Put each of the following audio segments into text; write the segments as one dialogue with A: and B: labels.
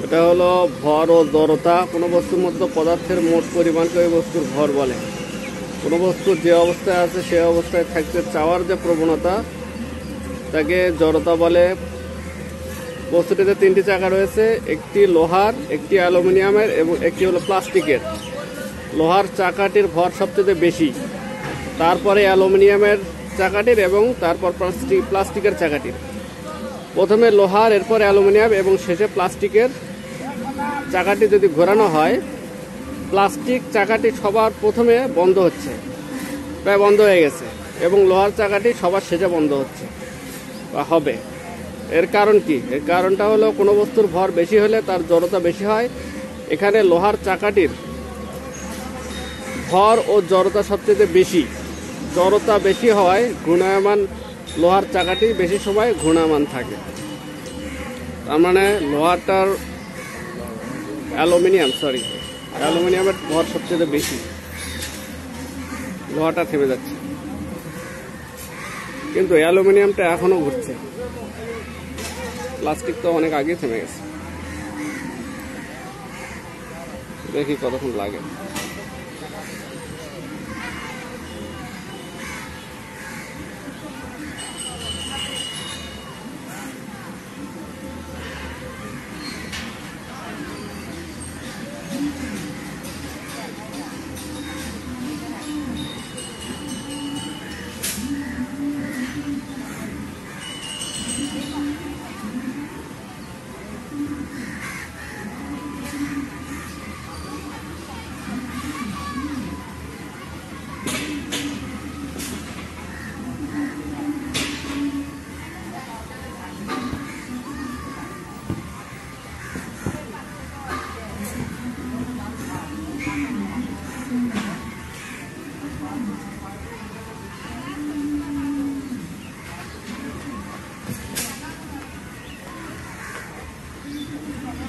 A: এটা হলো ভর ও জড়তা। কোনো বস্তুর মধ্যে পদার্থের মোট পরিমাণকে ওই বস্তুর ভর বলে। কোনো বস্তু যে অবস্থায় আছে সে অবস্থায় থাকতে চাওয়ার যে প্রবণতা তাকে জড়তা বলে। বস্তুটিতে তিনটি চাকা রয়েছে, একটি লোহার, একটি অ্যালুমিনিয়ামের এবং একটি হলো প্লাস্টিকের। লোহার চাকাটির ভর সবচেয়ে বেশি, তারপরে অ্যালুমিনিয়ামের চাকাটির এবং তারপর প্লাস্টিকের চাকাটির। প্রথমে লোহার, এরপর অ্যালুমিনিয়াম এবং শেষে প্লাস্টিকের চাকাটি যদি ঘোরানো হয়, প্লাস্টিক চাকাটি সবার প্রথমে বন্ধ হচ্ছে, প্রায় বন্ধ হয়ে গেছে, এবং লোহার চাকাটি সবার শেষে বন্ধ হচ্ছে বা হবে। এর কারণ কি? এর কারণটা হলো কোনো বস্তুর ভর বেশি হলে তার জড়তা বেশি হয়। এখানে লোহার চাকাটির ভর ও জড়তা সবচেয়ে বেশি। জড়তা বেশি হওয়ায় ঘূর্ণায়মান লোহার চাকাটি বেশি সময় ঘূর্ণায়মান থাকে। তার মানে লোহাটার অ্যালুমিনিয়ামের ভর সবচেয়ে বেশি, লোহাটা থেমে যাচ্ছে, কিন্তু অ্যালুমিনিয়ামটা এখনো ঘুরছে। প্লাস্টিক তো অনেক আগে থেমে গেছে। দেখি কতক্ষণ লাগে।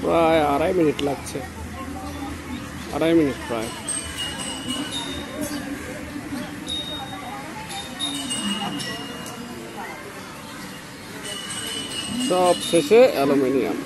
A: প্রায় 2.5 মিনিট লাগছে, 2.5 মিনিট প্রায়। সব শেষে অ্যালুমিনিয়াম।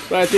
A: প্রায়